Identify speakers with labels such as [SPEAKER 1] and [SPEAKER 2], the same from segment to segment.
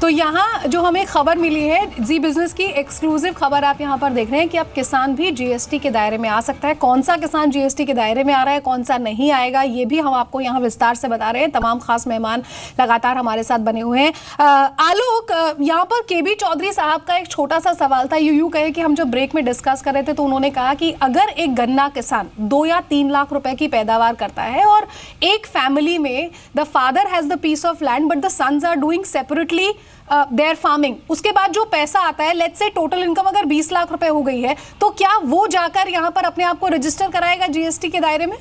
[SPEAKER 1] तो यहाँ जो हमें खबर मिली है, जी बिजनेस की एक्सक्लूसिव खबर आप यहाँ पर देख रहे हैं कि अब किसान भी जीएसटी के दायरे में आ सकता है। कौन सा किसान जीएसटी के दायरे में आ रहा है, कौन सा नहीं आएगा, ये भी हम आपको यहाँ विस्तार से बता रहे हैं। तमाम खास मेहमान लगातार हमारे साथ बने हुए हैं। आलोक, यहाँ पर केबी चौधरी साहब का एक छोटा सा सवाल था। यूं कहे कि हम जब ब्रेक में डिस्कस कर रहे थे तो उन्होंने कहा कि अगर एक गन्ना किसान 2 या 3 लाख रुपए की पैदावार करता है और एक फैमिली में the father has the piece of land but the sons are doing separately their farming, उसके बाद जो पैसा आता है, लेट्स से टोटल इनकम अगर 20 लाख रुपए हो गई है, तो क्या वो जाकर यहाँ पर अपने आप को रजिस्टर कराएगा जीएसटी के दायरे में?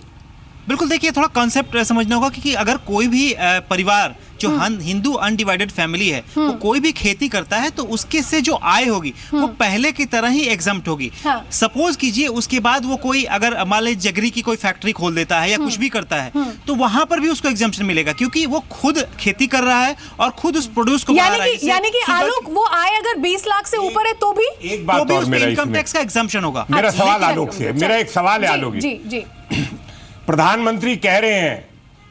[SPEAKER 2] बिल्कुल, देखिए थोड़ा कॉन्सेप्ट समझना होगा कि अगर कोई भी परिवार जो हिंदू अनडिवाइडेड फैमिली है वो कोई भी खेती करता है तो उसके से जो आय होगी वो पहले की तरह ही एग्जम्प्ट होगी। सपोज कीजिए उसके बाद वो कोई अगर मान लीजिए जगरी की कोई फैक्ट्री खोल देता है या कुछ भी करता है तो वहां पर भी उसको एग्जम्पशन मिलेगा क्योंकि वो खुद खेती कर रहा है और खुद उस प्रोड्यूस को बना रहा है।
[SPEAKER 1] यानी कि आलोक, वो आय अगर 20 लाख से ऊपर है तो भी
[SPEAKER 3] एक बात और मेरा
[SPEAKER 2] इनकम टैक्स का एग्जम्पशन होगा।
[SPEAKER 3] मेरा सवाल आलोक से, मेरा एक सवाल है आलोक जी।
[SPEAKER 1] जी
[SPEAKER 3] प्रधानमंत्री कह रहे हैं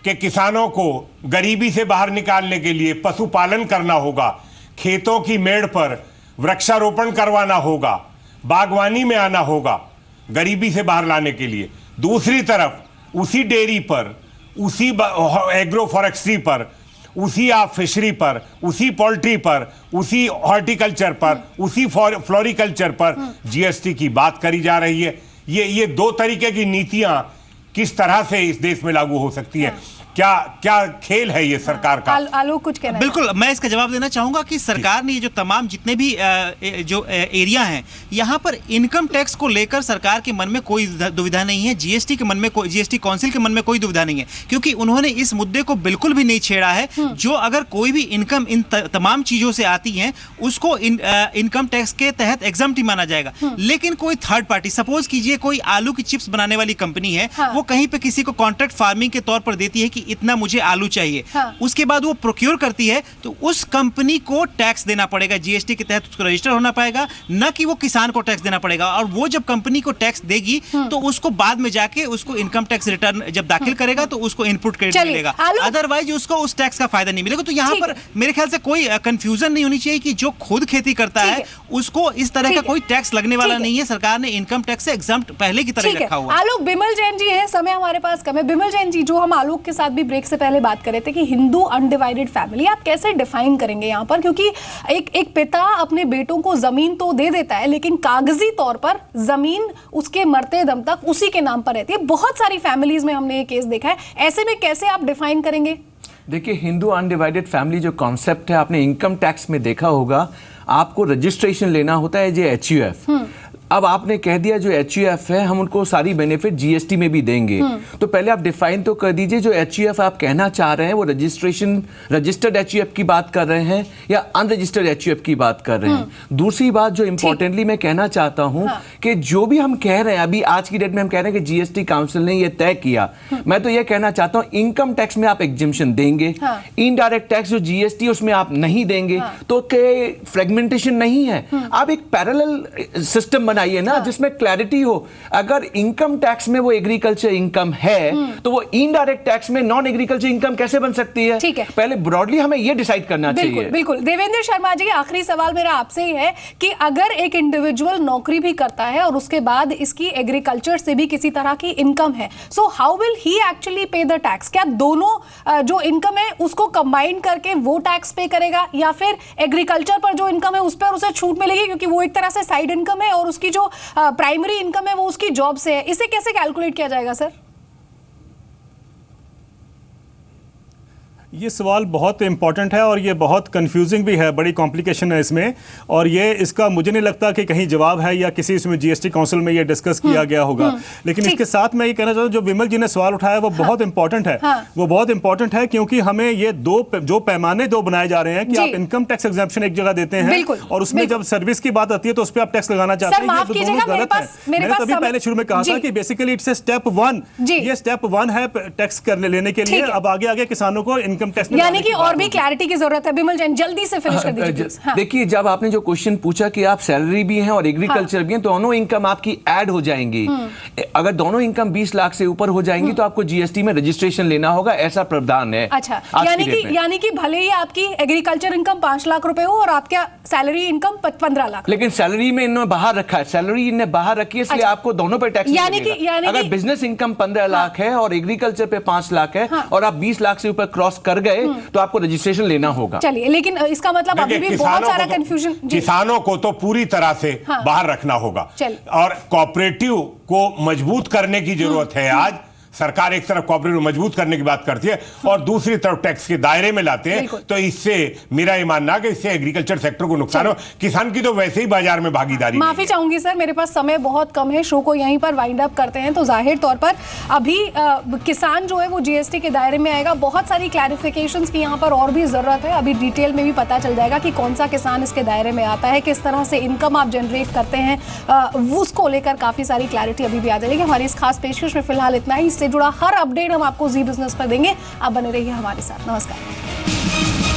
[SPEAKER 3] कि किसानों को गरीबी से बाहर निकालने के लिए पशुपालन करना होगा, खेतों की मेड़ पर वृक्षारोपण करवाना होगा, बागवानी में आना होगा गरीबी से बाहर लाने के लिए। दूसरी तरफ उसी डेयरी पर, उसी एग्रो फॉरेस्ट्री पर, उसी आप फिशरी पर, उसी पोल्ट्री पर, उसी हॉर्टिकल्चर पर, उसी फ्लोरिकल्चर पर जीएसटी की बात करी जा रही है। ये 2 तरीके की नीतियां किस तरह से इस देश में लागू हो सकती है? क्या खेल है ये सरकार का?
[SPEAKER 1] आलोक कुछ कहना है?
[SPEAKER 2] बिल्कुल, मैं इसका जवाब देना चाहूंगा कि सरकार ने ये जो तमाम जितने भी जो एरिया हैं यहाँ पर इनकम टैक्स को लेकर सरकार के मन में कोई दुविधा नहीं है, जीएसटी के मन में जीएसटी काउंसिल के मन में कोई दुविधा नहीं है क्योंकि उन्होंने इस मुद्दे को बिल्कुल भी नहीं छेड़ा है। जो अगर कोई भी इनकम इन तमाम चीजों से आती है उसको इनकम टैक्स के तहत एग्जम्प्ट ही माना जाएगा। लेकिन कोई थर्ड पार्टी, सपोज कीजिए कोई आलू की चिप्स बनाने वाली कंपनी है, वो कहीं पे किसी को कॉन्ट्रैक्ट फार्मिंग के तौर पर देती है कि इतना मुझे आलू चाहिए, उसके बाद वो प्रोक्योर करती है तो उस कंपनी को टैक्स देना पड़ेगा, जीएसटी के तहत उसको रजिस्टर होना पड़ेगा, न कि वो किसान को टैक्स देना पड़ेगा। और वो जब कंपनी को टैक्स देगी तो उसको बाद में जाके उसको इनकम टैक्स रिटर्न जब दाखिल करेगा तो उसको इनपुट क्रेडिट मिलेगा, अदरवाइज उसको उस टैक्स का फायदा नहीं मिलेगा। तो यहाँ पर मेरे ख्याल से कोई कंफ्यूजन नहीं होनी चाहिए कि जो खुद खेती करता है उसको इस तरह का कोई टैक्स लगने वाला नहीं है। सरकार ने इनकम टैक्स से एग्जम्प्ट पहले की तरह रखा हुआ।
[SPEAKER 1] आलोक, बिमल जैन जी है, समय हमारे पास कम है। बिमल जैन जी, जो हम आलोक के साथ भी ब्रेक से पहले बात कर रहे थे कि हिंदू अनडिवाइडेड फैमिली आप कैसे डिफाइन करेंगे यहाँ पर, क्योंकि एक पिता अपने बेटों को जमीन तो दे देता है लेकिन कागजी तौर पर जमीन उसके मरते दम तक उसी के नाम पर रहती है। बहुत सारी फैमिलीज में हमने ये केस देखा है, ऐसे में कैसे आप डिफाइन करेंगे?
[SPEAKER 4] देखिए, हिंदू अनडिवाइडेड फैमिली जो कॉन्सेप्ट है आपने इनकम टैक्स में देखा होगा, आपको रजिस्ट्रेशन लेना होता है जो HUF। अब आपने कह दिया जो HUF है हम उनको सारी बेनिफिट जीएसटी में भी देंगे, तो पहले आप डिफाइन तो कर दीजिए जो HUF आप कहना चाह रहे हैं वो रजिस्टर्ड HUF की बात कर रहे हैं या अनरजिस्टर्ड HUF की बात कर रहे हैं। दूसरी बात जो इंपॉर्टेंटली मैं कहना चाहता हूं कि जो भी हम कह रहे हैं अभी आज की डेट में हम कह रहे हैं कि जीएसटी काउंसिल ने ये तय किया, मैं तो ये कहना चाहता हूं इनकम टैक्स में आप एग्जिम्पशन देंगे, इनडायरेक्ट टैक्स जो जीएसटी उसमें आप नहीं देंगे, तो फ्रेगमेंटेशन नहीं है। आप एक पैरेलल सिस्टम बनाइए ना जिसमें क्लैरिटी हो। अगर इनकम टैक्स में वो एग्रीकल्चर इनकम है तो वो इनडायरेक्ट टैक्स में नॉन एग्रीकल्चर इनकम कैसे बन सकती है?
[SPEAKER 1] ठीक है,
[SPEAKER 4] पहले ब्रॉडली हमें ये डिसाइड करना चाहिए।
[SPEAKER 1] बिल्कुल। देवेंद्र शर्मा जी, आखिरी सवाल मेरा आपसे ही है कि अगर एक इंडिविजुअल नौकरी भी करता है और उसके बाद इसकी एग्रीकल्चर से भी किसी तरह की इनकम है, so how will he actually पे द टैक्स? क्या दोनों जो इनकम है उसको कंबाइन करके वो टैक्स पे करेगा या फिर एग्रीकल्चर पर जो इनकम है उस पर उसे छूट मिलेगी क्योंकि वो एक तरह से साइड इनकम है और उसकी जो प्राइमरी इनकम है वो उसकी जॉब से है? इसे कैसे कैलकुलेट किया जाएगा सर?
[SPEAKER 5] ये सवाल बहुत इंपॉर्टेंट है और ये बहुत कंफ्यूजिंग भी है, बड़ी कॉम्प्लिकेशन है इसमें, और ये इसका मुझे नहीं लगता कि कहीं जवाब है या किसी इसमें जीएसटी काउंसिल में ये डिस्कस किया गया होगा। लेकिन इसके साथ मैं ये कहना चाहता हूँ जो विमल जी ने सवाल उठाया वो बहुत इंपॉर्टेंट है। वो बहुत इंपॉर्टेंट है क्योंकि हमें ये जो पैमाने बनाए जा रहे हैं कि आप इनकम टैक्स एग्जम्पशन एक जगह देते हैं और उसमें जब सर्विस की बात आती है तो उस पर आप टैक्स लगाना चाहते हैं, ये तो दोनों गलत है। मैंने तभी पहले शुरू में कहा था कि बेसिकली इट्स स्टेप 1, ये स्टेप 1 है टैक्स करने लेने के लिए। अब आगे आगे किसानों को इनकम टैक्स में
[SPEAKER 1] यानी कि और भी क्लैरिटी की जरूरत है। बिमल जैन जल्दी से फिनिश कर दीजिए please। हाँ।
[SPEAKER 4] देखिए, जब आपने जो क्वेश्चन पूछा कि आप सैलरी भी हैं और एग्रीकल्चर भी हैं, दोनों इनकम आपकी ऐड हो जाएंगी। अगर दोनों इनकम 20 लाख से ऊपर हो जाएंगी तो आपको जीएसटी में रजिस्ट्रेशन लेना होगा, ऐसा प्रावधान है।
[SPEAKER 1] अच्छा, यानी कि भले ही आपकी एग्रीकल्चर इनकम 5 लाख रुपए हो और आपका सैलरी इनकम 15 लाख,
[SPEAKER 4] लेकिन सैलरी में इन्होंने बाहर रखा है, सैलरी इन्हें बाहर रखी है, इसलिए आपको दोनों पे टैक्स लगेगा। अगर बिजनेस इनकम 15 लाख है और एग्रीकल्चर पे 5 लाख है और आप 20 लाख से ऊपर क्रॉस कर गए तो आपको रजिस्ट्रेशन लेना होगा।
[SPEAKER 1] चलिए, लेकिन इसका मतलब अभी भी बहुत सारा कंफ्यूजन,
[SPEAKER 3] किसानों को तो पूरी तरह से बाहर रखना होगा और कोऑपरेटिव को मजबूत करने की जरूरत है। आज सरकार एक तरफ कोऑपरेटिव मजबूत करने की बात करती है और दूसरी तरफ टैक्स के दायरे में लाते हैं, तो इससे मेरा ये मानना है कि इससे एग्रीकल्चर सेक्टर को नुकसान हो। किसान की तो वैसे ही बाजार में भागीदारी।
[SPEAKER 1] माफी चाहूंगी सर, मेरे पास समय बहुत कम है, शो को यहीं पर वाइंड अप करते हैं। तो जाहिर तौर पर अभी किसान जो है वो जीएसटी के दायरे में आएगा। बहुत सारी क्लैरिफिकेशंस की यहाँ पर और भी जरूरत है। अभी डिटेल में भी पता चल जाएगा कि कौन सा किसान इसके दायरे में आता है, किस तरह से इनकम आप जनरेट करते हैं, उसको लेकर काफी सारी क्लैरिटी अभी भी आ जाएगी। हमारी इस खास पेशकश में फिलहाल इतना ही। इससे जुड़ा हर अपडेट हम आपको जी बिजनेस पर देंगे। आप बने रहिए हमारे साथ। नमस्कार।